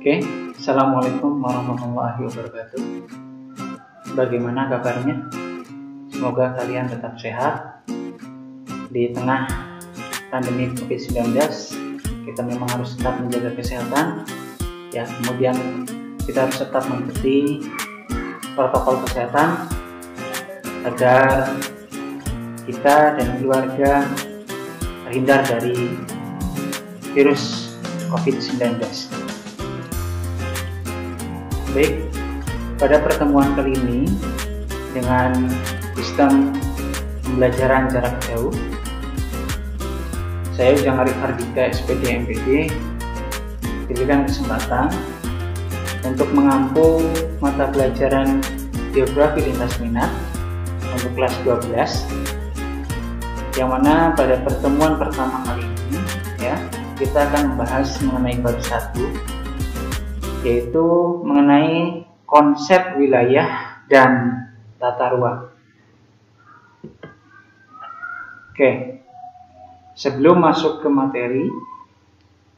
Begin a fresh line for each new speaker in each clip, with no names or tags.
Oke, Assalamualaikum warahmatullahi wabarakatuh. Bagaimana kabarnya? Semoga kalian tetap sehat. Di tengah pandemi COVID-19, kita memang harus tetap menjaga kesehatan. Ya, kemudian kita harus tetap mengikuti protokol kesehatan agar kita dan keluarga terhindar dari virus COVID-19. Baik, pada pertemuan kali ini dengan sistem pembelajaran jarak jauh, saya Ujang Arif Hardika, SPD MPD, diberikan kesempatan untuk mengampu mata pelajaran Geografi Lintas Minat untuk kelas 12, yang mana pada pertemuan pertama kali ini ya, kita akan membahas mengenai bab 1, yaitu mengenai konsep wilayah dan tata ruang. Oke, sebelum masuk ke materi,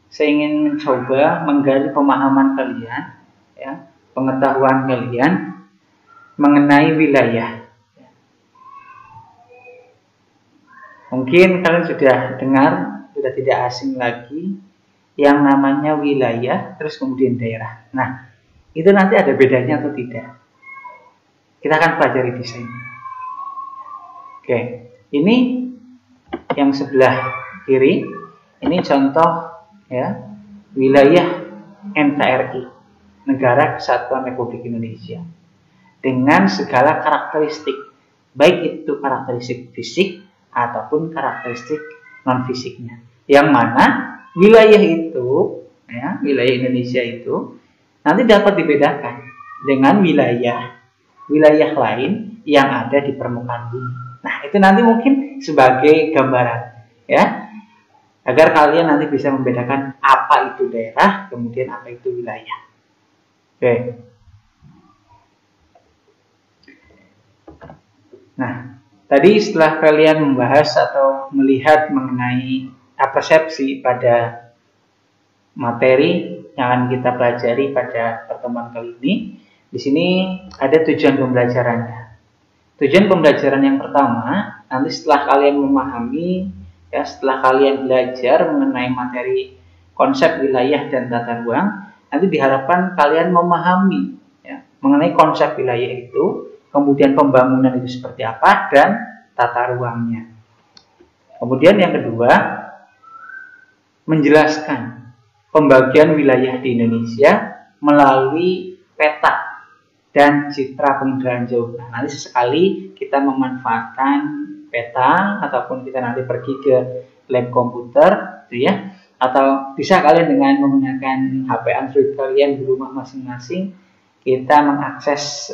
saya ingin mencoba menggali pemahaman kalian, ya, pengetahuan kalian mengenai wilayah. Mungkin kalian sudah dengar, sudah tidak asing lagi yang namanya wilayah, terus kemudian daerah. Nah, itu nanti ada bedanya atau tidak? Kita akan pelajari di sini. Oke, ini yang sebelah kiri, ini contoh ya wilayah NKRI, Negara Kesatuan Republik Indonesia, dengan segala karakteristik, baik itu karakteristik fisik ataupun karakteristik non fisiknya. Yang mana wilayah itu, ya, wilayah Indonesia itu nanti dapat dibedakan dengan wilayah lain yang ada di permukaan bumi. Nah, itu nanti mungkin sebagai gambaran, ya, agar kalian nanti bisa membedakan apa itu daerah, kemudian apa itu wilayah. Oke. Nah, tadi setelah kalian membahas atau melihat mengenai persepsi pada materi yang akan kita pelajari pada pertemuan kali ini, di sini ada tujuan pembelajarannya. Tujuan pembelajaran yang pertama, nanti setelah kalian memahami, ya, setelah kalian belajar mengenai materi konsep wilayah dan tata ruang, nanti diharapkan kalian memahami, ya, mengenai konsep wilayah itu, kemudian pembangunan itu seperti apa, dan tata ruangnya. Kemudian yang kedua, menjelaskan pembagian wilayah di Indonesia melalui peta dan citra penginderaan jauh. Nah, nanti sesekali kita memanfaatkan peta ataupun kita nanti pergi ke lab komputer, gitu ya, atau bisa kalian dengan menggunakan HP Android kalian di rumah masing-masing, kita mengakses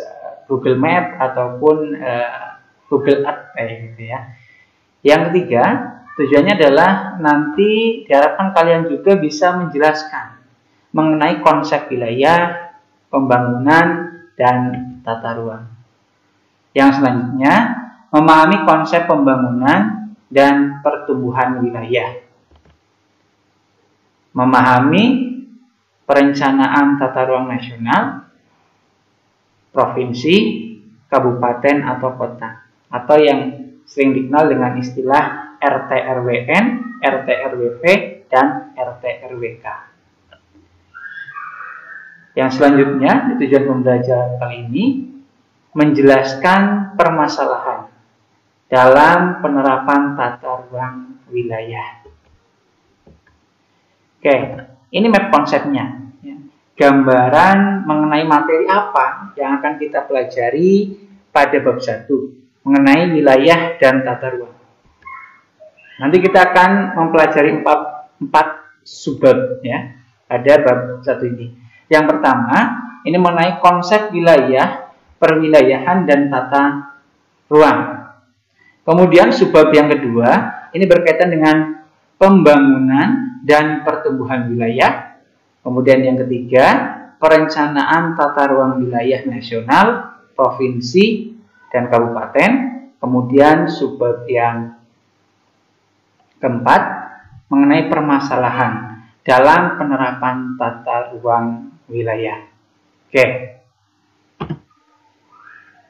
Google Map ataupun Google Earth, gitu ya. Yang ketiga, tujuannya adalah nanti diharapkan kalian juga bisa menjelaskan mengenai konsep wilayah, pembangunan, dan tata ruang. Yang selanjutnya, memahami konsep pembangunan dan pertumbuhan wilayah. Memahami perencanaan tata ruang nasional, provinsi, kabupaten atau kota, atau yang sering dikenal dengan istilah RT-RWN, RT-RWP, dan RT-RWK. Yang selanjutnya, tujuan pembelajaran kali ini menjelaskan permasalahan dalam penerapan tata ruang wilayah. Oke, ini map konsepnya. Gambaran mengenai materi apa yang akan kita pelajari pada bab 1 mengenai wilayah dan tata ruang. Nanti kita akan mempelajari empat subbab, ya, pada bab 1 ini. Yang pertama, ini mengenai konsep wilayah, perwilayahan, dan tata ruang. Kemudian subbab yang kedua, ini berkaitan dengan pembangunan dan pertumbuhan wilayah. Kemudian yang ketiga, perencanaan tata ruang wilayah nasional, provinsi, dan kabupaten. Kemudian subbab yang keempat, mengenai permasalahan dalam penerapan tata ruang wilayah. Oke.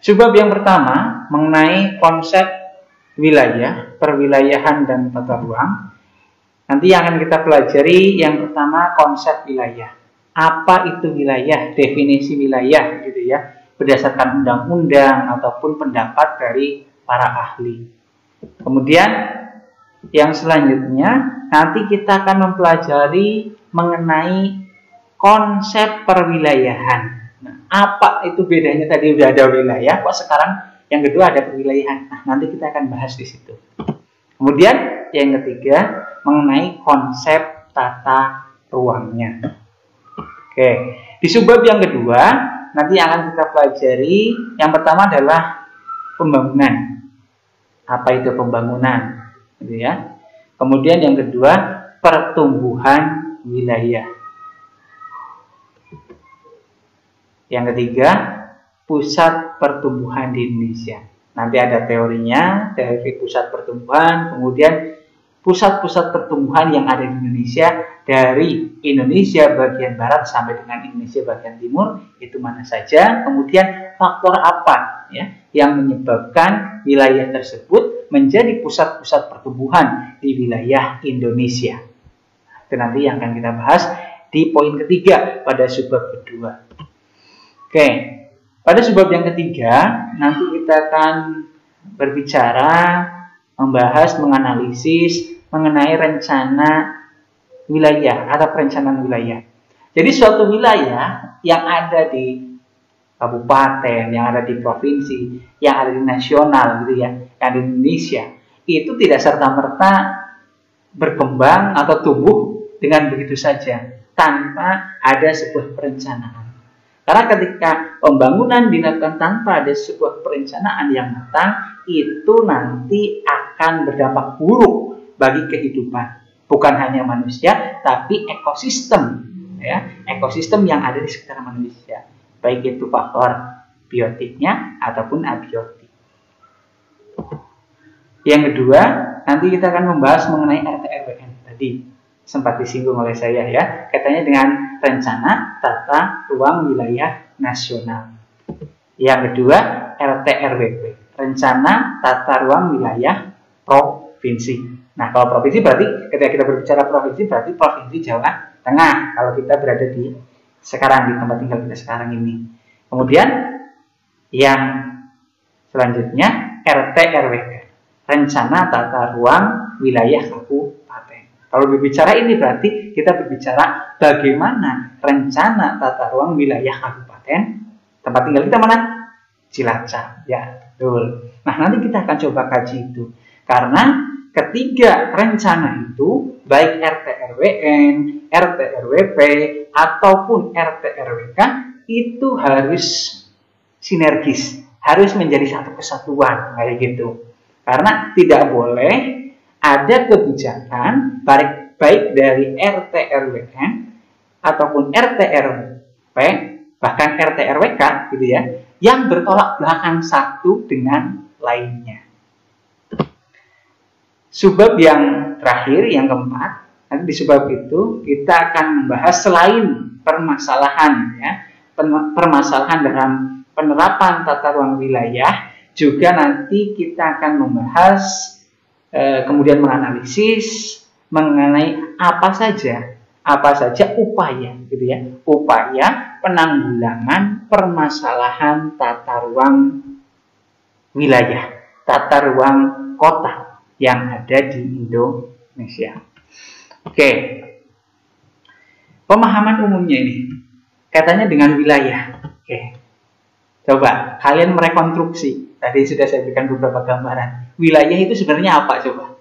Sebab yang pertama mengenai konsep wilayah, perwilayahan dan tata ruang. Nanti yang akan kita pelajari yang pertama konsep wilayah. Apa itu wilayah? Definisi wilayah gitu ya. Berdasarkan undang-undang ataupun pendapat dari para ahli. Kemudian yang selanjutnya nanti kita akan mempelajari mengenai konsep perwilayahan. Nah, apa itu bedanya? Tadi udah ada wilayah, kok sekarang yang kedua ada perwilayahan. Nah, nanti kita akan bahas di situ. Kemudian yang ketiga mengenai konsep tata ruangnya. Oke, di subbab yang kedua nanti akan kita pelajari yang pertama adalah pembangunan. Apa itu pembangunan? Gitu ya. Kemudian yang kedua pertumbuhan wilayah. Yang ketiga pusat pertumbuhan di Indonesia. Nanti ada teorinya, teori pusat pertumbuhan, kemudian pusat-pusat pertumbuhan yang ada di Indonesia, dari Indonesia bagian barat sampai dengan Indonesia bagian timur, itu mana saja, kemudian faktor apa ya yang menyebabkan wilayah tersebut menjadi pusat-pusat pertumbuhan di wilayah Indonesia. Itu nanti yang akan kita bahas di poin ketiga pada subbab kedua. Oke, pada subbab yang ketiga nanti kita akan berbicara, membahas, menganalisis mengenai rencana wilayah atau perencanaan wilayah. Jadi suatu wilayah yang ada di kabupaten, yang ada di provinsi, yang ada di nasional gitu ya, yang ada di Indonesia, itu tidak serta-merta berkembang atau tumbuh dengan begitu saja tanpa ada sebuah perencanaan. Karena ketika pembangunan dilakukan tanpa ada sebuah perencanaan yang matang, itu nanti akan berdampak buruk bagi kehidupan. Bukan hanya manusia, tapi ekosistem. Ya, ekosistem yang ada di sekitar manusia. Baik itu faktor biotiknya ataupun abiotik. Yang kedua, nanti kita akan membahas mengenai RT/RWN. Tadi sempat disinggung oleh saya ya, katanya dengan rencana tata ruang wilayah nasional. Yang kedua, RT/RWP, rencana tata ruang wilayah provinsi. Nah, kalau provinsi berarti ketika kita berbicara provinsi berarti provinsi Jawa Tengah. Kalau kita berada di sekarang di tempat tinggal kita sekarang ini. Kemudian yang selanjutnya RT/RWK, rencana tata ruang wilayah kabupaten. Kalau berbicara ini berarti kita berbicara bagaimana rencana tata ruang wilayah kabupaten. Tempat tinggal kita mana? Cilacap. Ya, betul. Nah, nanti kita akan coba kaji itu. Karena ketiga rencana itu, baik RT/RWN, RT/RWP, ataupun RT/RWK, itu harus sinergis, harus menjadi satu kesatuan, kayak gitu. Karena tidak boleh ada kebijakan, baik dari RT/RWN, ataupun RT/RWP, bahkan RT/RWK, gitu ya, yang bertolak belakang satu dengan lainnya. Subbab yang terakhir, yang keempat, nanti di subbab itu kita akan membahas selain permasalahan ya, permasalahan dalam penerapan tata ruang wilayah, juga nanti kita akan membahas kemudian menganalisis mengenai apa saja upaya gitu ya, upaya penanggulangan permasalahan tata ruang wilayah, tata ruang kota yang ada di Indonesia. Oke, pemahaman umumnya ini katanya dengan wilayah. Oke, coba kalian merekonstruksi. Tadi sudah saya berikan beberapa gambaran. Wilayah itu sebenarnya apa coba?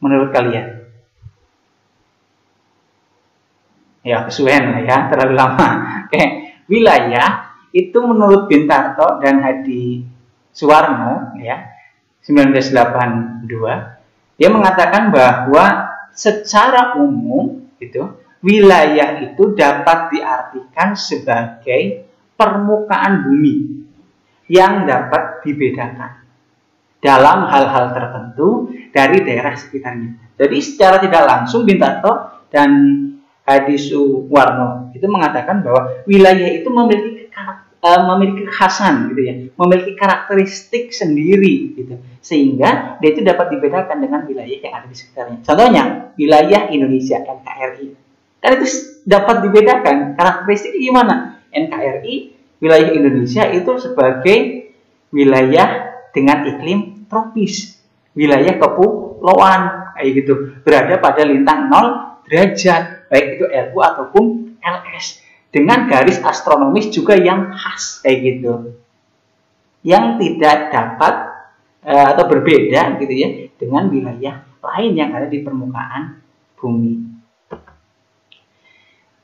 Menurut kalian? Ya, kesuwen lah ya, terlalu lama. Oke, wilayah itu menurut Bintarto dan Hadi Suwarno ya, 1982, dia mengatakan bahwa secara umum itu wilayah itu dapat diartikan sebagai permukaan bumi yang dapat dibedakan dalam hal-hal tertentu dari daerah sekitarnya. Jadi secara tidak langsung Bintarto dan Hadi Suwarno itu mengatakan bahwa wilayah itu memiliki kekhasan gitu ya, memiliki karakteristik sendiri gitu, sehingga dia itu dapat dibedakan dengan wilayah yang ada di sekitarnya. Contohnya wilayah Indonesia NKRI, kan itu dapat dibedakan karakteristiknya gimana. NKRI wilayah Indonesia itu sebagai wilayah dengan iklim tropis, wilayah kepulauan kayak gitu, berada pada lintang 0 derajat, baik itu LU ataupun LS, dengan garis astronomis juga yang khas kayak gitu, yang tidak dapat atau berbeda gitu ya dengan wilayah lain yang ada di permukaan bumi.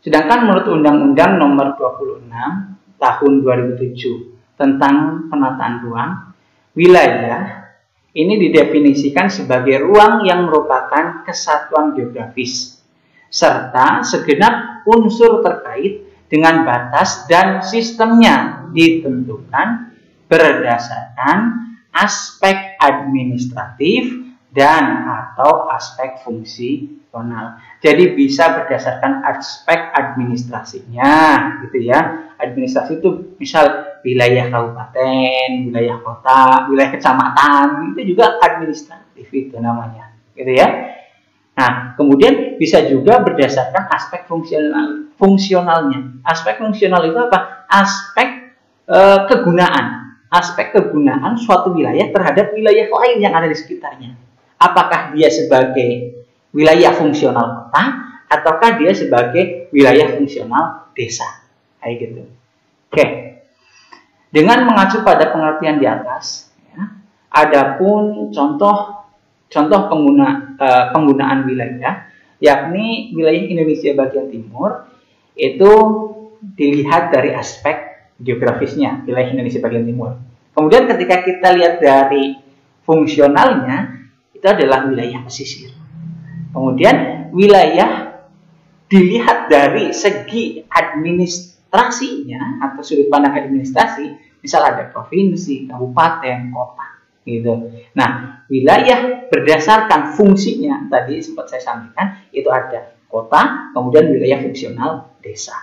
Sedangkan menurut Undang-Undang Nomor 26 Tahun 2007 tentang penataan ruang, wilayah ini didefinisikan sebagai ruang yang merupakan kesatuan geografis serta segenap unsur terkait dengan batas dan sistemnya ditentukan berdasarkan aspek administratif dan atau aspek fungsional. Jadi bisa berdasarkan aspek administrasinya gitu ya. Administrasi itu misal wilayah kabupaten, wilayah kota, wilayah kecamatan, itu juga administratif itu namanya gitu ya. Nah, kemudian bisa juga berdasarkan aspek fungsionalnya. Aspek fungsional itu apa? Aspek kegunaan. Aspek kegunaan suatu wilayah terhadap wilayah lain yang ada di sekitarnya. Apakah dia sebagai wilayah fungsional kota, ataukah dia sebagai wilayah fungsional desa? Kayak gitu. Oke. Dengan mengacu pada pengertian di atas, ya, adapun contoh penggunaan wilayah, yakni wilayah Indonesia bagian timur, itu dilihat dari aspek geografisnya, wilayah Indonesia bagian timur. Kemudian ketika kita lihat dari fungsionalnya, itu adalah wilayah pesisir. Kemudian wilayah dilihat dari segi administrasinya atau sudut pandang administrasi, misal ada provinsi, kabupaten, kota. Gitu. Nah, wilayah berdasarkan fungsinya tadi sempat saya sampaikan, itu ada kota, kemudian wilayah fungsional desa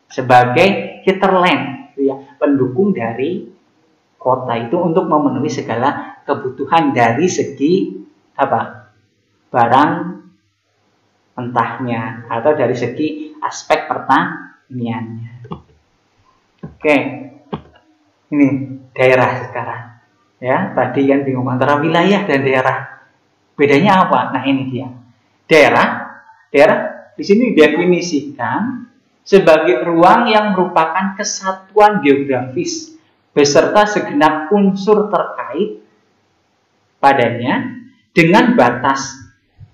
sebagai hinterland, gitu ya, pendukung dari kota itu untuk memenuhi segala kebutuhan dari segi apa? Barang mentahnya atau dari segi aspek pertaniannya. Oke, ini daerah sekarang. Ya, tadi kan bingung antara wilayah dan daerah. Bedanya apa? Nah, ini dia. Daerah di sini didefinisikan sebagai ruang yang merupakan kesatuan geografis beserta segenap unsur terkait padanya dengan batas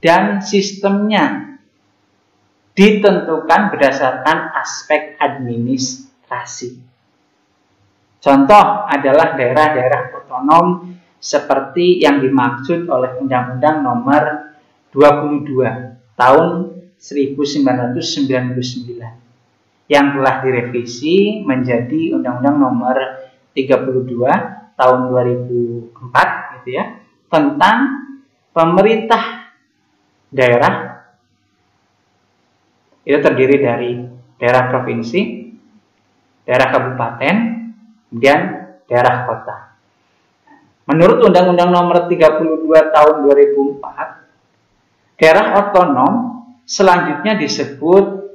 dan sistemnya ditentukan berdasarkan aspek administrasi. Contoh adalah daerah-daerah otonom seperti yang dimaksud oleh Undang-Undang Nomor 22 Tahun 1999 yang telah direvisi menjadi Undang-Undang Nomor 32 Tahun 2004 gitu ya, tentang pemerintah daerah. Itu terdiri dari daerah provinsi, daerah kabupaten, kemudian daerah kota. Menurut Undang-Undang Nomor 32 Tahun 2004, daerah otonom selanjutnya disebut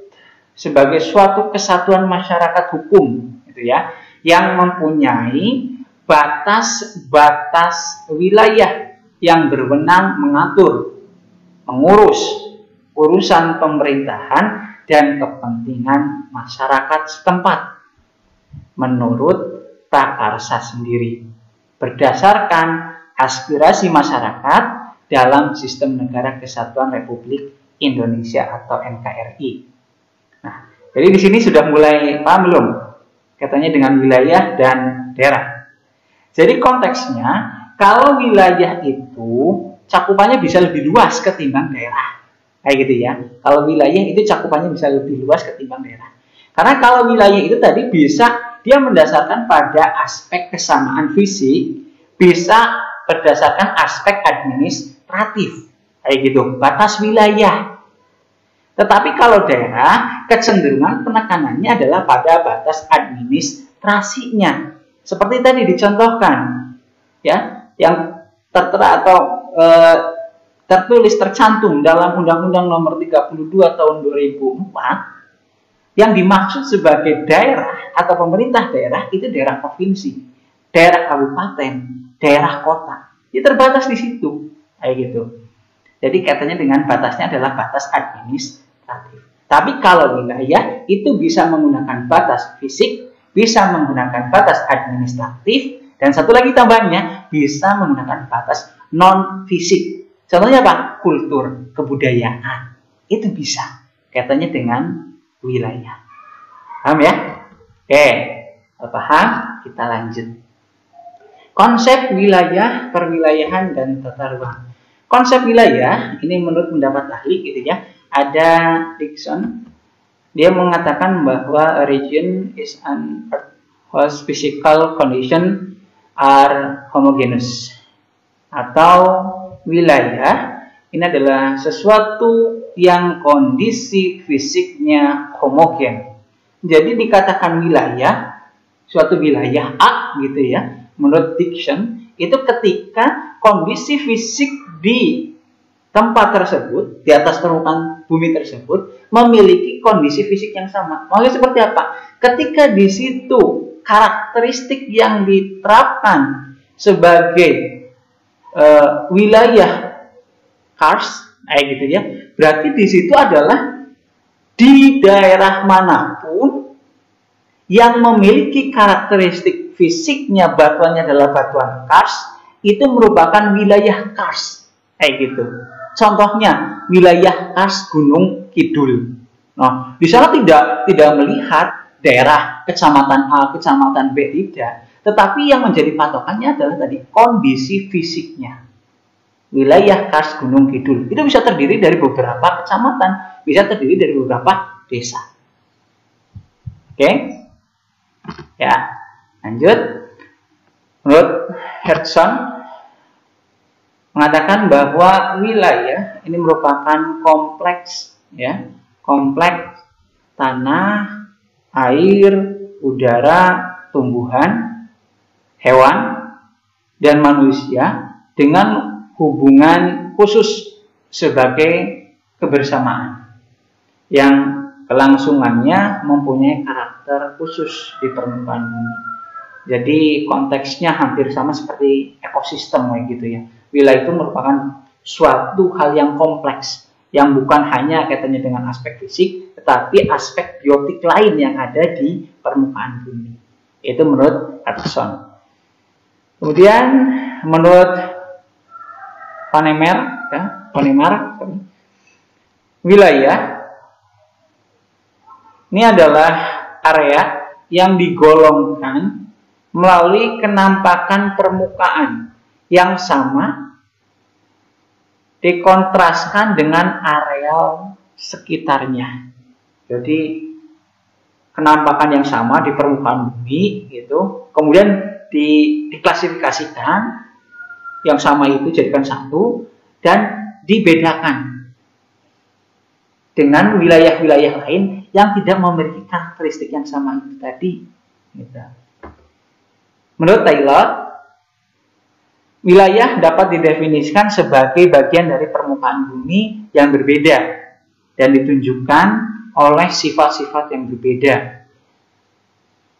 sebagai suatu kesatuan masyarakat hukum, gitu ya, yang mempunyai batas-batas wilayah yang berwenang mengatur, mengurus urusan pemerintahan dan kepentingan masyarakat setempat menurut prakarsa sendiri, berdasarkan aspirasi masyarakat dalam sistem negara kesatuan Republik Indonesia atau NKRI. Nah, jadi di sini sudah mulai paham belum? Katanya dengan wilayah dan daerah. Jadi konteksnya, kalau wilayah itu cakupannya bisa lebih luas ketimbang daerah. Kayak gitu ya. Kalau wilayah itu cakupannya bisa lebih luas ketimbang daerah. Karena kalau wilayah itu tadi bisa dia mendasarkan pada aspek kesamaan fisik, bisa berdasarkan aspek administratif, kayak gitu, batas wilayah. Tetapi kalau daerah, kecenderungan penekanannya adalah pada batas administrasinya. Seperti tadi dicontohkan, ya, yang tertera atau tertulis tercantum dalam Undang-Undang Nomor 32 Tahun 2004, yang dimaksud sebagai daerah atau pemerintah daerah itu daerah provinsi, daerah kabupaten, daerah kota. Itu terbatas di situ, kayak gitu. Jadi katanya dengan batasnya adalah batas administratif. Tapi kalau wilayah itu bisa menggunakan batas fisik, bisa menggunakan batas administratif, dan satu lagi tambahannya bisa menggunakan batas non fisik. Contohnya apa? Kultur, kebudayaan. Itu bisa katanya dengan wilayah. Paham ya? Oke, kalau paham kita lanjut. Konsep wilayah, perwilayahan, dan tata ruang. Konsep wilayah ini menurut pendapat ahli gitu ya, ada Dixon, dia mengatakan bahwa a region is an earth whose physical condition are homogeneous, atau wilayah ini adalah sesuatu yang kondisi fisiknya homogen. Jadi dikatakan wilayah, suatu wilayah A gitu ya, menurut Dixon itu ketika kondisi fisik di tempat tersebut, di atas permukaan bumi tersebut, memiliki kondisi fisik yang sama. Maksudnya seperti apa? Ketika di situ karakteristik yang diterapkan sebagai wilayah Kars, gitu ya, berarti di situ adalah di daerah manapun yang memiliki karakteristik fisiknya batuannya adalah batuan Kars, itu merupakan wilayah Kars, kayak gitu. Contohnya wilayah Kars Gunung Kidul. Nah, di sana tidak melihat daerah kecamatan A, kecamatan B, tidak. Tetapi yang menjadi patokannya adalah tadi kondisi fisiknya. Wilayah Kars Gunung Kidul itu bisa terdiri dari beberapa kecamatan, bisa terdiri dari beberapa desa. Oke, ya, lanjut. Menurut Hertzson mengatakan bahwa wilayah ini merupakan kompleks, ya, kompleks tanah, air, udara, tumbuhan, hewan, dan manusia dengan hubungan khusus sebagai kebersamaan yang kelangsungannya mempunyai karakter khusus di permukaan bumi. Jadi konteksnya hampir sama seperti ekosistem kayak gitu ya. Wilayah itu merupakan suatu hal yang kompleks, yang bukan hanya kaitannya dengan aspek fisik, tetapi aspek biotik lain yang ada di permukaan bumi. Itu menurut Hertzson. Kemudian menurut Panemar, wilayah ini adalah area yang digolongkan melalui kenampakan permukaan yang sama dikontraskan dengan areal sekitarnya. Jadi kenampakan yang sama di permukaan bumi itu kemudian diklasifikasikan, yang sama itu jadikan satu dan dibedakan dengan wilayah-wilayah lain yang tidak memiliki karakteristik yang sama itu tadi. Gitu. Menurut Taylor, wilayah dapat didefinisikan sebagai bagian dari permukaan bumi yang berbeda dan ditunjukkan oleh sifat-sifat yang berbeda.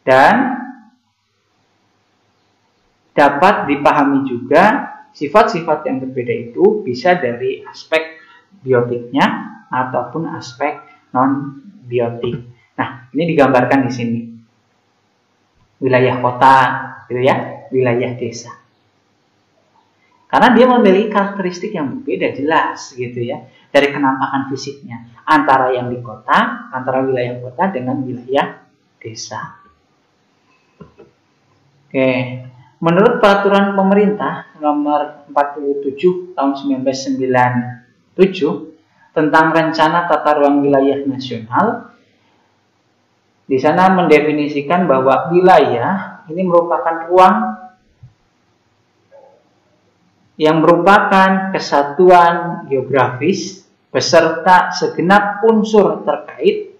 Dan dapat dipahami juga sifat-sifat yang berbeda itu bisa dari aspek biotiknya ataupun aspek non-biotik. Nah, ini digambarkan di sini. Wilayah kota, gitu ya, wilayah desa. Karena dia memiliki karakteristik yang berbeda jelas gitu ya dari kenampakan fisiknya antara yang di kota, antara wilayah kota dengan wilayah desa. Oke, menurut peraturan pemerintah nomor 47 tahun 1997 tentang rencana tata ruang wilayah nasional, di sana mendefinisikan bahwa wilayah ini merupakan ruang yang merupakan kesatuan geografis beserta segenap unsur terkait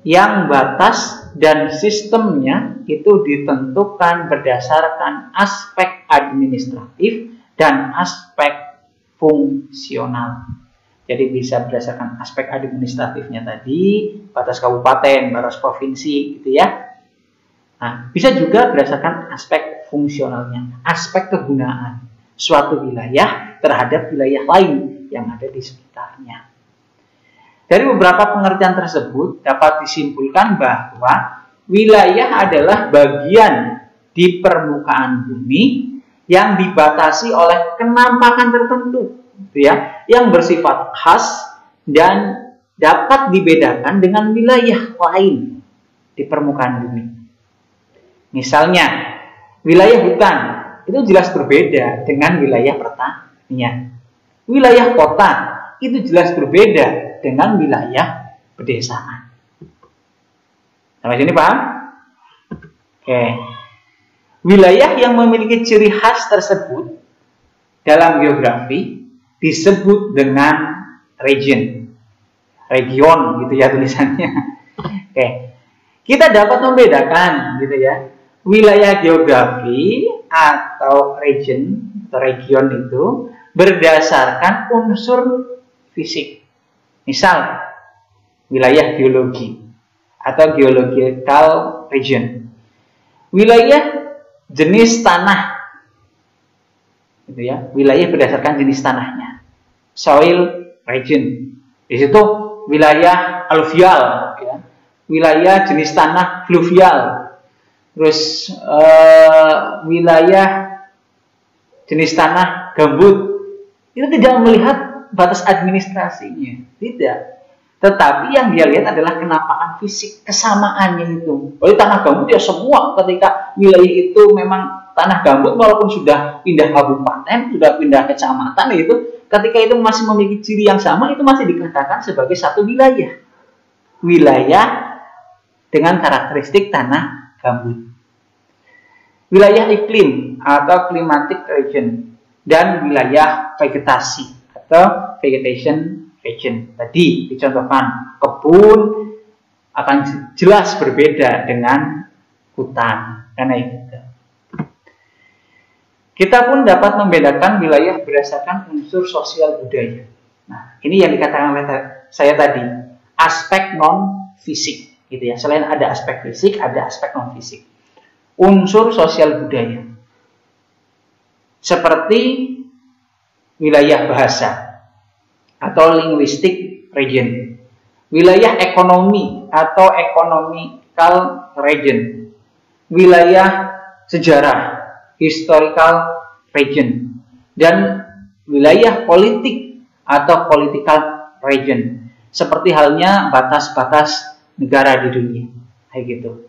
yang batas dan sistemnya itu ditentukan berdasarkan aspek administratif dan aspek fungsional. Jadi bisa berdasarkan aspek administratifnya tadi, batas kabupaten, batas provinsi gitu ya. Nah, bisa juga berdasarkan aspek fungsionalnya, aspek kegunaan suatu wilayah terhadap wilayah lain yang ada di sekitarnya. Dari beberapa pengertian tersebut dapat disimpulkan bahwa wilayah adalah bagian di permukaan bumi yang dibatasi oleh kenampakan tertentu, ya, yang bersifat khas dan dapat dibedakan dengan wilayah lain di permukaan bumi. Misalnya, wilayah hutan itu jelas berbeda dengan wilayah pertanian. Wilayah kota itu jelas berbeda dengan wilayah pedesaan. Sampai sini paham? Oke. Wilayah yang memiliki ciri khas tersebut dalam geografi disebut dengan region. Region gitu ya tulisannya. Oke. Kita dapat membedakan gitu ya. Wilayah geografi atau region itu berdasarkan unsur fisik. Misal, wilayah geologi atau geological region. Wilayah jenis tanah, gitu ya. Wilayah berdasarkan jenis tanahnya. Soil region. Di situ wilayah aluvial, ya. Wilayah jenis tanah fluvial. Terus wilayah jenis tanah gambut. Itu tidak melihat batas administrasinya, tidak. Tetapi yang dia lihat adalah kenampakan fisik, kesamaannya itu. Oleh tanah gambut ya semua, ketika wilayah itu memang tanah gambut walaupun sudah pindah kabupaten, sudah pindah kecamatan itu, ketika itu masih memiliki ciri yang sama, itu masih dikatakan sebagai satu wilayah. Wilayah dengan karakteristik tanah gambut. Wilayah iklim atau climatic region dan wilayah vegetasi atau vegetation region. Tadi dicontohkan kebun akan jelas berbeda dengan hutan karena itu. Kita pun dapat membedakan wilayah berdasarkan unsur sosial budaya. Nah, ini yang dikatakan oleh saya tadi, aspek non fisik, gitu ya. Selain ada aspek fisik, ada aspek non fisik. Unsur sosial budaya, seperti wilayah bahasa atau linguistic region, wilayah ekonomi atau economical region, wilayah sejarah historical region, dan wilayah politik atau political region, seperti halnya batas-batas negara di dunia, kayak gitu.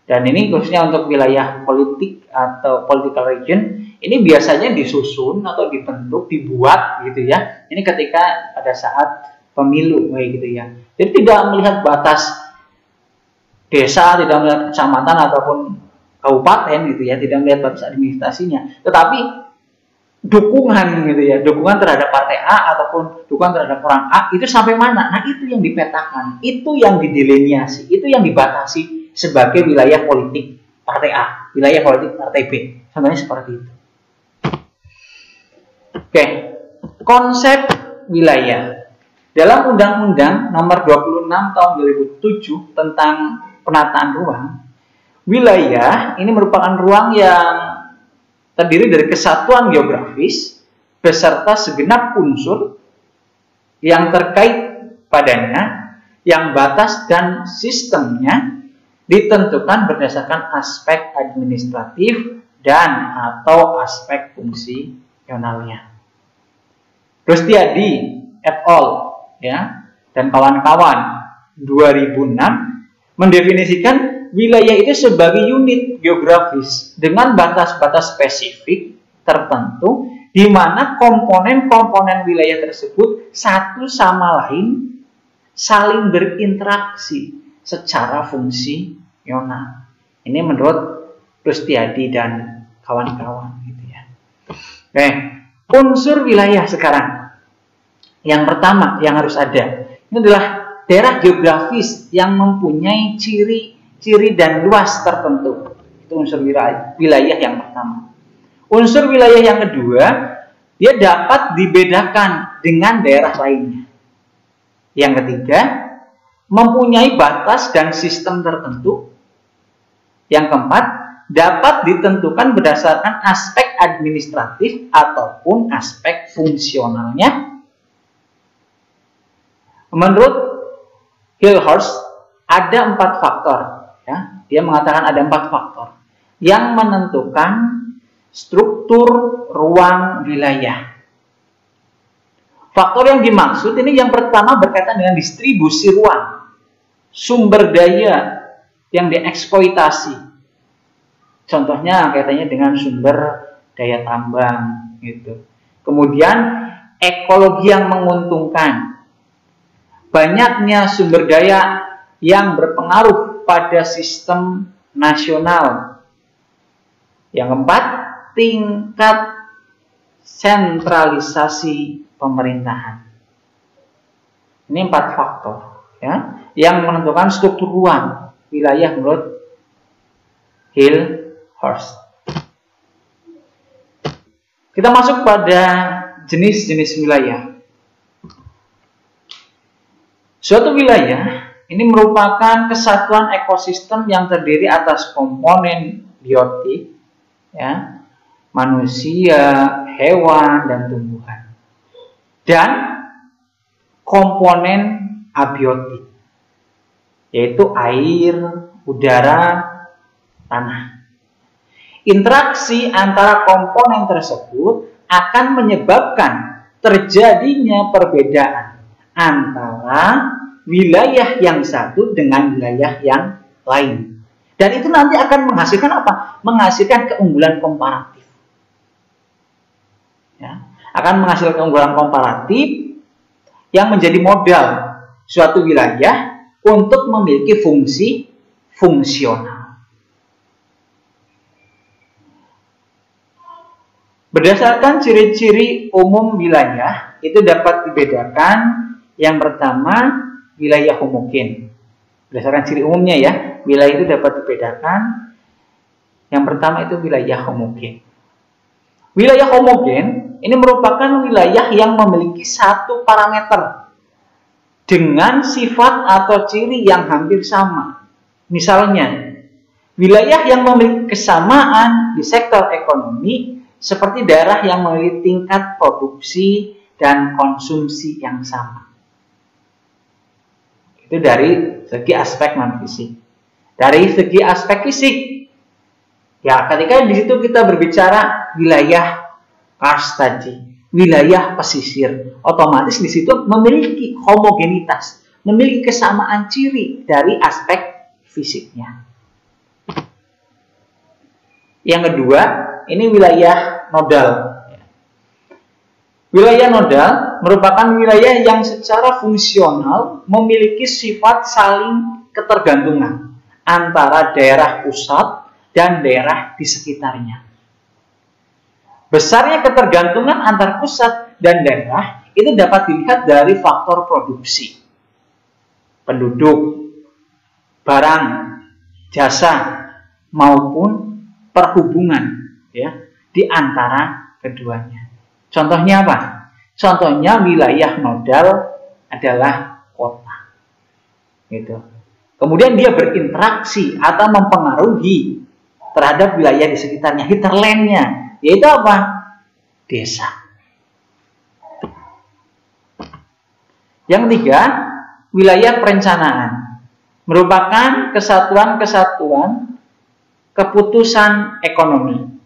Dan ini khususnya untuk wilayah politik atau political region, ini biasanya disusun atau dibentuk, dibuat gitu ya. Ini ketika pada saat pemilu kayak gitu ya. Jadi tidak melihat batas desa, tidak melihat kecamatan ataupun kabupaten gitu ya, tidak melihat batas administrasinya. Tetapi dukungan gitu ya, dukungan terhadap partai A ataupun dukungan terhadap orang A itu sampai mana? Nah, itu yang dipetakan, itu yang didelineasi, itu yang dibatasi sebagai wilayah politik partai A, wilayah politik partai B. Contohnya seperti itu. Oke, konsep wilayah. Dalam Undang-Undang Nomor 26 Tahun 2007 tentang penataan ruang, wilayah ini merupakan ruang yang terdiri dari kesatuan geografis beserta segenap unsur yang terkait padanya, yang batas dan sistemnya ditentukan berdasarkan aspek administratif dan atau aspek fungsionalnya. Rustiadi et al. Ya, dan kawan-kawan 2006 mendefinisikan wilayah itu sebagai unit geografis dengan batas-batas spesifik tertentu di mana komponen-komponen wilayah tersebut satu sama lain saling berinteraksi secara fungsional. Ini menurut Rustiadi dan kawan-kawan gitu ya. Oke, unsur wilayah sekarang. Yang pertama yang harus ada, ini adalah daerah geografis yang mempunyai ciri-ciri dan luas tertentu. Itu unsur wilayah yang pertama. Unsur wilayah yang kedua, dia dapat dibedakan dengan daerah lainnya. Yang ketiga, mempunyai batas dan sistem tertentu. Yang keempat, dapat ditentukan berdasarkan aspek administratif ataupun aspek fungsionalnya. Menurut Hilhorst, ada 4 faktor. Ya, dia mengatakan ada 4 faktor yang menentukan struktur ruang wilayah. Faktor yang dimaksud ini yang pertama berkaitan dengan distribusi ruang, sumber daya yang dieksploitasi. Contohnya kaitannya dengan sumber daya tambang gitu. Kemudian ekologi yang menguntungkan. Banyaknya sumber daya yang berpengaruh pada sistem nasional. Yang keempat, tingkat sentralisasi pemerintahan. Ini 4 faktor ya, yang menentukan struktur ruang wilayah menurut Hilhorst. Kita masuk pada jenis-jenis wilayah. Suatu wilayah ini merupakan kesatuan ekosistem yang terdiri atas komponen biotik, ya, manusia, hewan, dan tumbuhan, dan komponen abiotik, yaitu air, udara, tanah. Interaksi antara komponen tersebut akan menyebabkan terjadinya perbedaan antara wilayah yang satu dengan wilayah yang lain. Dan itu nanti akan menghasilkan apa? Menghasilkan keunggulan komparatif. Ya, akan menghasilkan keunggulan komparatif yang menjadi modal suatu wilayah untuk memiliki fungsi fungsional. Berdasarkan ciri-ciri umum wilayah, itu dapat dibedakan. Yang pertama, wilayah homogen. Berdasarkan ciri umumnya ya, wilayah itu dapat dibedakan. Yang pertama itu wilayah homogen. Wilayah homogen ini merupakan wilayah yang memiliki satu parameter dengan sifat atau ciri yang hampir sama. Misalnya, wilayah yang memiliki kesamaan di sektor ekonomi seperti daerah yang memiliki tingkat produksi dan konsumsi yang sama. Itu dari segi aspek non-fisik. Dari segi aspek fisik, ya ketika di situ kita berbicara wilayah karst tadi, wilayah pesisir, otomatis di situ memiliki homogenitas, memiliki kesamaan ciri dari aspek fisiknya. Yang kedua, ini wilayah nodal. Wilayah nodal merupakan wilayah yang secara fungsional memiliki sifat saling ketergantungan antara daerah pusat dan daerah di sekitarnya. Besarnya ketergantungan antar pusat dan daerah itu dapat dilihat dari faktor produksi, penduduk, barang, jasa, maupun perhubungan ya, di antara keduanya. Contohnya apa? Contohnya wilayah nodal adalah kota. Gitu. Kemudian dia berinteraksi atau mempengaruhi terhadap wilayah di sekitarnya, hinterlandnya, yaitu apa? Desa. Yang ketiga, wilayah perencanaan merupakan kesatuan-kesatuan keputusan ekonomi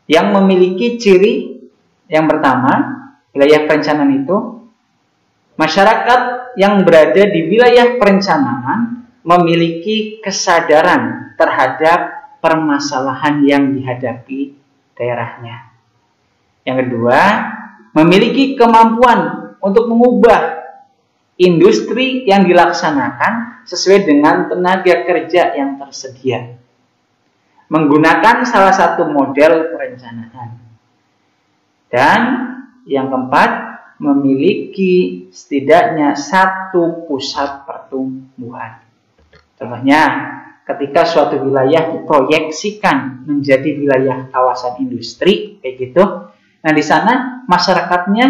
yang memiliki ciri yang pertama. Wilayah perencanaan itu masyarakat yang berada di wilayah perencanaan memiliki kesadaran terhadap permasalahan yang dihadapi daerahnya. Yang kedua, memiliki kemampuan untuk mengubah industri yang dilaksanakan sesuai dengan tenaga kerja yang tersedia, menggunakan salah satu model perencanaan. Dan yang keempat, memiliki setidaknya satu pusat pertumbuhan. Contohnya, ketika suatu wilayah diproyeksikan menjadi wilayah kawasan industri, kayak gitu. Nah, di sana masyarakatnya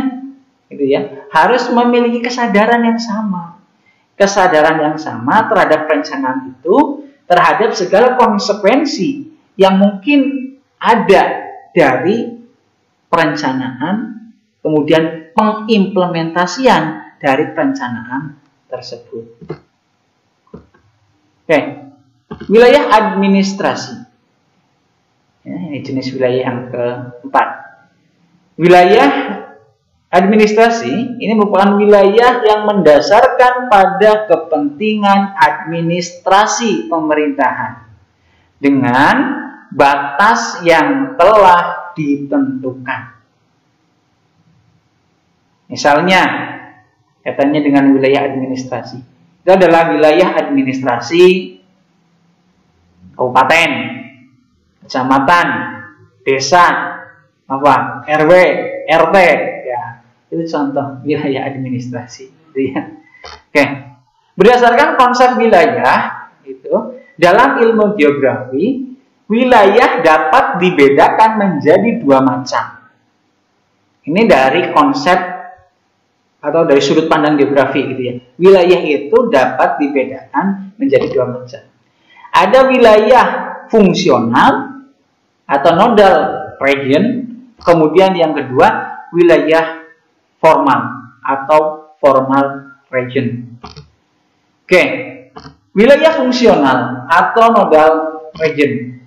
gitu ya, harus memiliki kesadaran yang sama. Kesadaran yang sama terhadap perencanaan itu, terhadap segala konsekuensi yang mungkin ada dari perencanaan, kemudian pengimplementasian dari perencanaan tersebut. Oke, wilayah administrasi. Ya, ini jenis wilayah yang keempat. Wilayah administrasi ini merupakan wilayah yang mendasarkan pada kepentingan administrasi pemerintahan dengan batas yang telah ditentukan. Misalnya, kaitannya dengan wilayah administrasi. Itu adalah wilayah administrasi kabupaten, kecamatan, desa, RW, RT, ya. Itu contoh wilayah administrasi. Ya. Oke. Berdasarkan konsep wilayah itu, dalam ilmu geografi, wilayah dapat dibedakan menjadi dua macam. Ini dari konsep atau dari sudut pandang geografi gitu ya. Wilayah itu dapat dibedakan menjadi dua macam. Ada wilayah fungsional atau nodal region, kemudian yang kedua wilayah formal atau formal region. Oke, wilayah fungsional atau nodal region.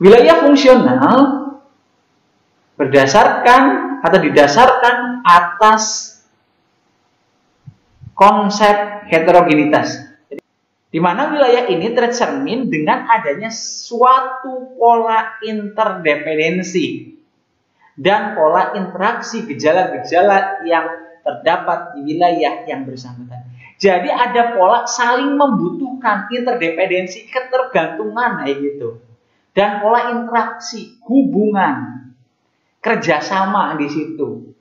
Wilayah fungsional berdasarkan atau didasarkan atas konsep heterogenitas, di mana wilayah ini tercermin dengan adanya suatu pola interdependensi dan pola interaksi gejala-gejala yang terdapat di wilayah yang bersangkutan. Jadi ada pola saling membutuhkan, interdependensi, ketergantungan kayak gitu, dan pola interaksi, hubungan, kerjasama di situ.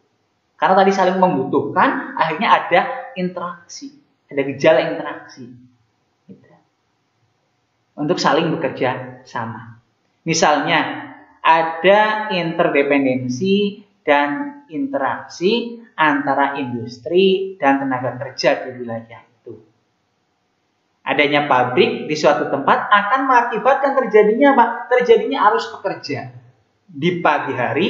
Karena tadi saling membutuhkan, akhirnya ada interaksi, ada gejala interaksi gitu. Untuk saling bekerja sama. Misalnya ada interdependensi dan interaksi antara industri dan tenaga kerja di wilayah itu. Adanya pabrik di suatu tempat akan mengakibatkan terjadinya apa? Terjadinya arus pekerja di pagi hari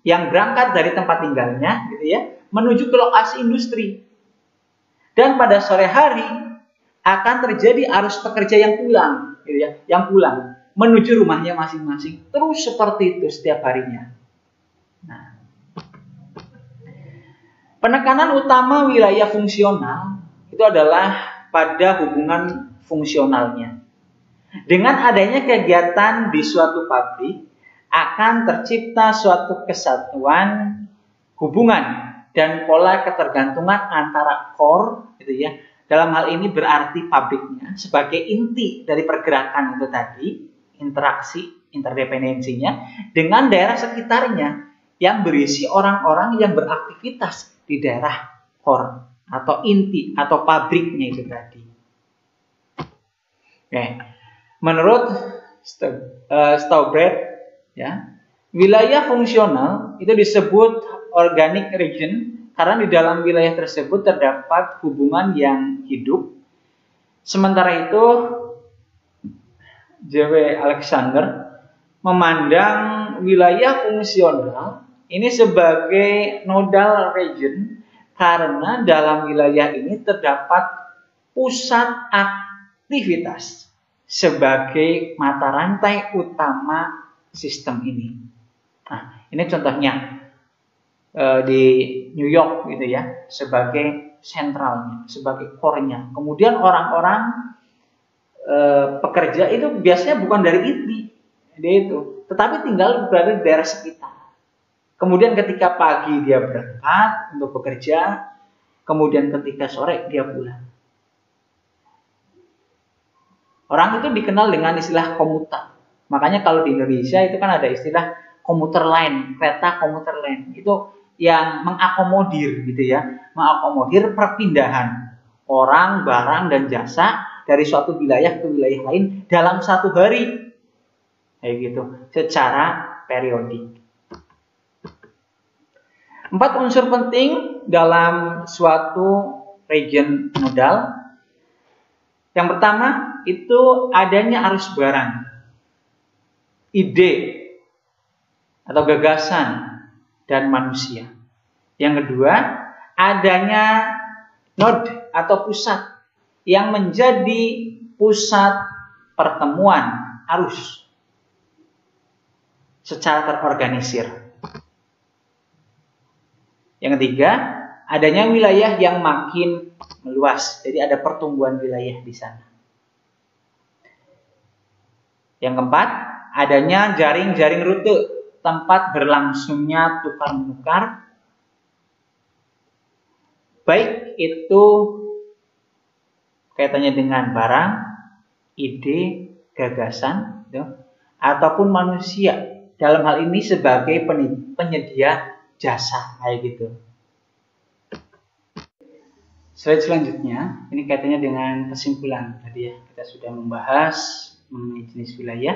yang berangkat dari tempat tinggalnya gitu ya, menuju ke lokasi industri. Dan pada sore hari akan terjadi arus pekerja yang pulang, gitu ya, yang pulang menuju rumahnya masing-masing. Terus seperti itu setiap harinya. Nah, penekanan utama wilayah fungsional itu adalah pada hubungan fungsionalnya. Dengan adanya kegiatan di suatu pabrik, akan tercipta suatu kesatuan hubungan dan pola ketergantungan antara core gitu ya. Dalam hal ini berarti pabriknya sebagai inti dari pergerakan itu tadi, interaksi, interdependensinya dengan daerah sekitarnya yang berisi orang-orang yang beraktivitas di daerah core atau inti atau pabriknya itu tadi. Oke. Menurut Staubrand ya, wilayah fungsional itu disebut organic region karena di dalam wilayah tersebut terdapat hubungan yang hidup. Sementara itu, J.W. Alexander memandang wilayah fungsional ini sebagai nodal region karena dalam wilayah ini terdapat pusat aktivitas sebagai mata rantai utama sistem ini. Nah, ini contohnya di New York gitu ya, sebagai sentralnya, sebagai core-nya. Kemudian orang-orang pekerja itu biasanya bukan dari inti, dia itu, tetapi tinggal berada di daerah sekitar. Kemudian ketika pagi dia berangkat untuk bekerja, kemudian ketika sore dia pulang. Orang itu dikenal dengan istilah komuter. Makanya kalau di Indonesia itu kan ada istilah komuter lain, kereta komuter lain. Itu yang mengakomodir gitu ya, mengakomodir perpindahan orang, barang, dan jasa dari suatu wilayah ke wilayah lain dalam satu hari. Kayak gitu, secara periodik. 4 unsur penting dalam suatu region nodal. Yang pertama itu adanya arus barang, ide atau gagasan, dan manusia. Yang kedua, adanya node atau pusat yang menjadi pusat pertemuan arus secara terorganisir. Yang ketiga, adanya wilayah yang makin meluas, jadi ada pertumbuhan wilayah di sana. Yang keempat, adanya jaring-jaring rute, tempat berlangsungnya tukar-menukar, baik itu kaitannya dengan barang, ide, gagasan, ataupun manusia. Dalam hal ini sebagai penyedia jasa, kayak gitu. Slide selanjutnya, ini kaitannya dengan kesimpulan. Tadi ya, kita sudah membahas mengenai jenis wilayah.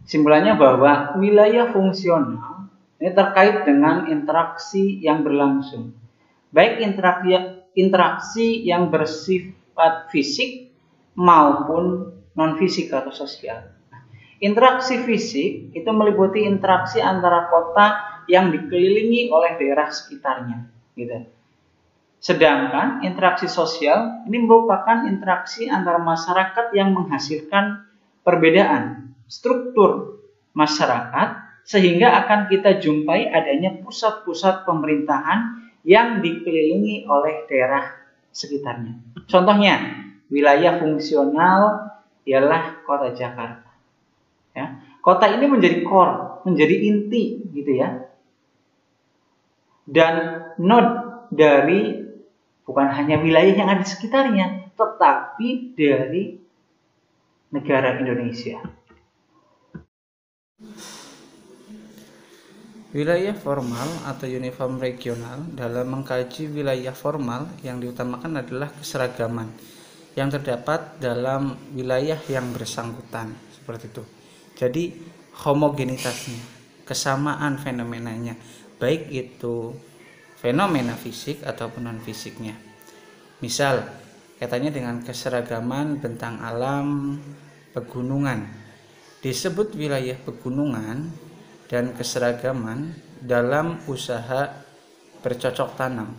Kesimpulannya bahwa wilayah fungsional ini terkait dengan interaksi yang berlangsung. Baik interaksi yang bersifat fisik maupun non-fisik atau sosial. Interaksi fisik itu meliputi interaksi antara kota yang dikelilingi oleh daerah sekitarnya, gitu. Sedangkan interaksi sosial ini merupakan interaksi antara masyarakat yang menghasilkan perbedaan struktur masyarakat sehingga akan kita jumpai adanya pusat-pusat pemerintahan yang dikelilingi oleh daerah sekitarnya. Contohnya, wilayah fungsional ialah kota Jakarta. Ya, kota ini menjadi core, menjadi inti, gitu ya. Dan node dari bukan hanya wilayah yang ada di sekitarnya, tetapi dari negara Indonesia.
Wilayah formal atau uniform regional dalam mengkaji wilayah formal yang diutamakan adalah keseragaman yang terdapat dalam wilayah yang bersangkutan, seperti itu. Jadi homogenitasnya, kesamaan fenomenanya, baik itu fenomena fisik ataupun non fisiknya. Misal, kaitannya dengan keseragaman bentang alam pegunungan. Disebut wilayah pegunungan dan keseragaman dalam usaha bercocok tanam.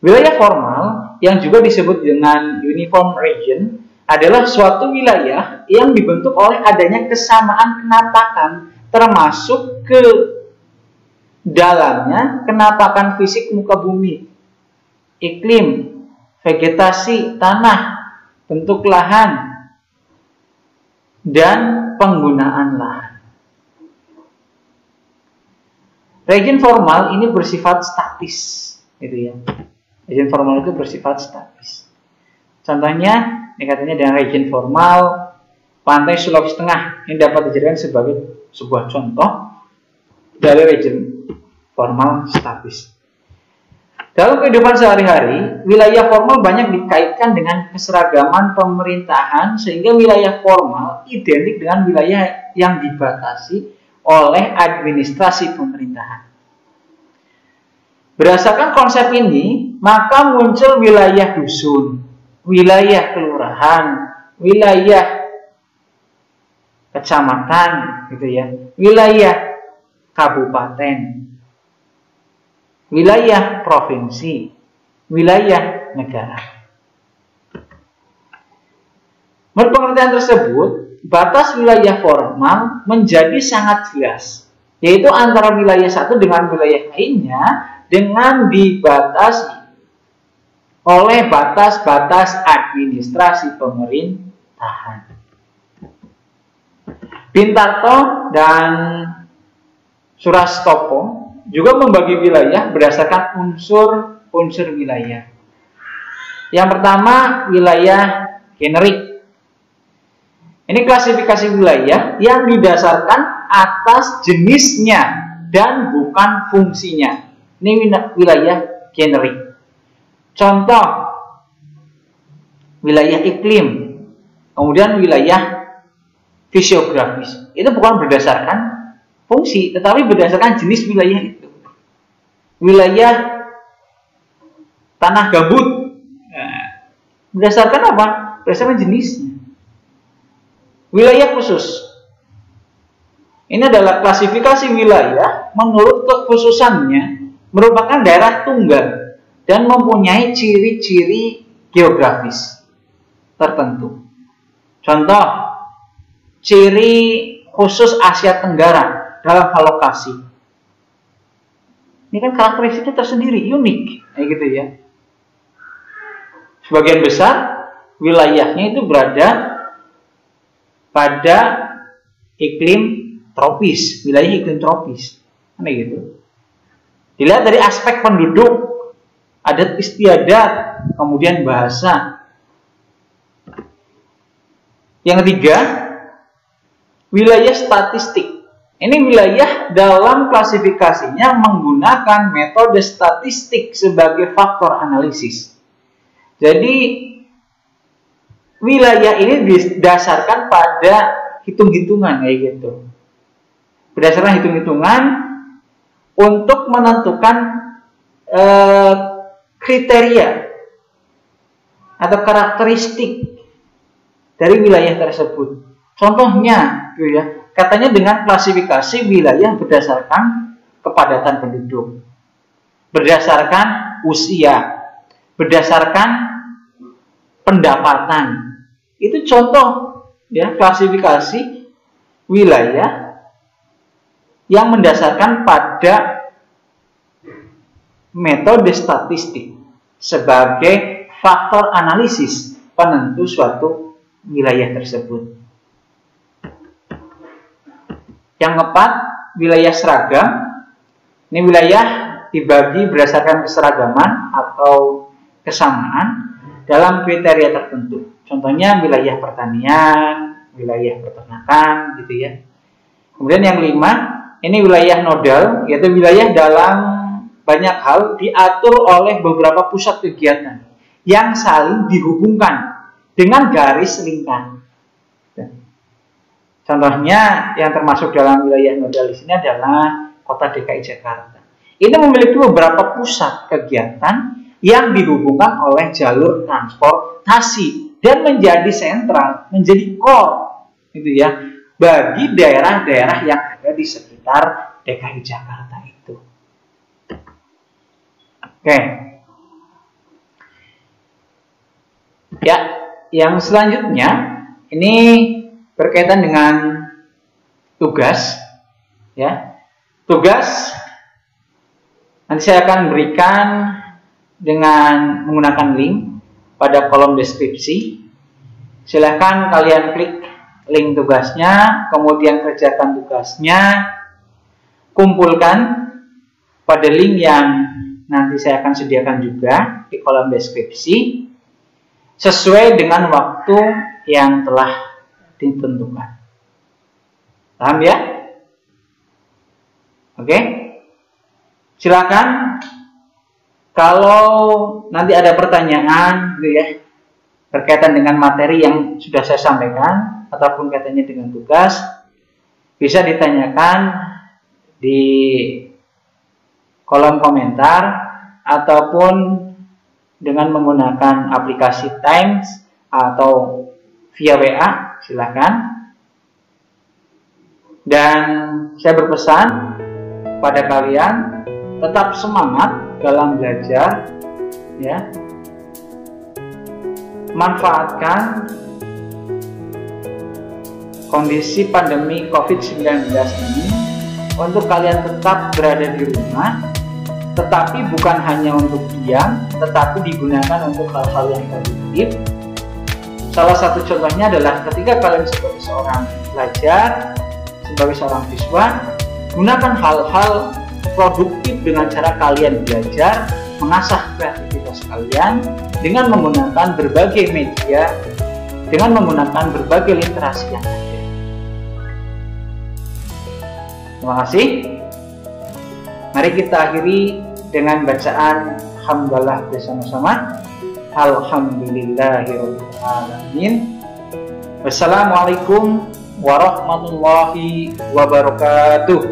Wilayah formal yang juga disebut dengan uniform region adalah suatu wilayah yang dibentuk oleh adanya kesamaan kenapakan, termasuk ke dalamnya kenapakan fisik muka bumi, iklim, vegetasi, tanah, bentuk lahan, dan penggunaan lahan. Region formal ini bersifat statis, gitu ya. Region formal itu bersifat statis. Contohnya, ini katanya dengan region formal pantai Sulawesi Tengah, ini dapat dijadikan sebagai sebuah contoh dari region formal statis. Dalam kehidupan sehari-hari, wilayah formal banyak dikaitkan dengan keseragaman pemerintahan, sehingga wilayah formal identik dengan wilayah yang dibatasi oleh administrasi pemerintahan. Berdasarkan konsep ini, maka muncul wilayah dusun, wilayah kelurahan, wilayah kecamatan, gitu ya, wilayah kabupaten, wilayah provinsi, wilayah negara. Menurut pengertian tersebut, batas wilayah formal menjadi sangat jelas, yaitu antara wilayah satu dengan wilayah lainnya dengan dibatasi oleh batas-batas administrasi pemerintahan. Bintarto dan Surastopo juga membagi wilayah berdasarkan unsur-unsur wilayah. Yang pertama, wilayah generik. Ini klasifikasi wilayah yang didasarkan atas jenisnya dan bukan fungsinya. Ini wilayah generik. Contoh, wilayah iklim, kemudian wilayah fisiografis. Itu bukan berdasarkan fungsi, tetapi berdasarkan jenis wilayah itu. Wilayah tanah gambut, berdasarkan apa? Berdasarkan jenisnya. Wilayah khusus. Ini adalah klasifikasi wilayah menurut kekhususannya, merupakan daerah tunggal dan mempunyai ciri-ciri geografis tertentu. Contoh, ciri khusus Asia Tenggara dalam hal lokasi. Ini kan karakteristiknya tersendiri, unik, kayak gitu ya. Sebagian besar wilayahnya itu berada pada iklim tropis, wilayah iklim tropis, kayak gitu. Dilihat dari aspek penduduk, adat istiadat, kemudian bahasa. Yang ketiga, wilayah statistik. Ini wilayah dalam klasifikasinya menggunakan metode statistik sebagai faktor analisis. Jadi wilayah ini didasarkan pada hitung-hitungan kayak gitu. Berdasarkan hitung-hitungan untuk menentukan kriteria atau karakteristik dari wilayah tersebut. Contohnya, gitu ya, katanya dengan klasifikasi wilayah berdasarkan kepadatan penduduk, berdasarkan usia, berdasarkan pendapatan. Itu contoh ya klasifikasi wilayah yang mendasarkan pada metode statistik sebagai faktor analisis penentu suatu wilayah tersebut. Yang keempat, wilayah seragam. Ini wilayah dibagi berdasarkan keseragaman atau kesamaan dalam kriteria tertentu. Contohnya wilayah pertanian, wilayah peternakan, gitu ya. Kemudian yang kelima, ini wilayah nodal, yaitu wilayah dalam banyak hal diatur oleh beberapa pusat kegiatan yang saling dihubungkan dengan garis lingkar. Contohnya yang termasuk dalam wilayah nodal di sini adalah Kota DKI Jakarta. Ini memiliki beberapa pusat kegiatan yang dihubungkan oleh jalur transportasi dan menjadi sentral, menjadi core, gitu ya, bagi daerah-daerah yang ada di sekitar DKI Jakarta itu. Oke. Ya, yang selanjutnya ini berkaitan dengan tugas, ya. Tugas nanti saya akan berikan dengan menggunakan link pada kolom deskripsi. Silahkan kalian klik link tugasnya, kemudian kerjakan tugasnya, kumpulkan pada link yang nanti saya akan sediakan juga di kolom deskripsi sesuai dengan waktu yang telah ditentukan. Paham ya? Oke? Silakan kalau nanti ada pertanyaan gitu ya berkaitan dengan materi yang sudah saya sampaikan ataupun kaitannya dengan tugas, bisa ditanyakan di kolom komentar ataupun dengan menggunakan aplikasi Teams atau via WA, silakan. Dan saya berpesan pada kalian tetap semangat dalam belajar, ya. Manfaatkan kondisi pandemi COVID-19 ini untuk kalian tetap berada di rumah, tetapi bukan hanya untuk diam, tetapi digunakan untuk hal-hal yang produktif. Salah satu contohnya adalah ketika kalian sebagai seorang pelajar, sebagai seorang siswa, gunakan hal-hal produktif dengan cara kalian belajar, mengasah kreativitas kalian dengan menggunakan berbagai media, dengan menggunakan berbagai literasi yang ada. Terima kasih. Mari kita akhiri dengan bacaan hamdalah bersama-sama. Alhamdulillahirabbil alamin. Wassalamualaikum warahmatullahi wabarakatuh.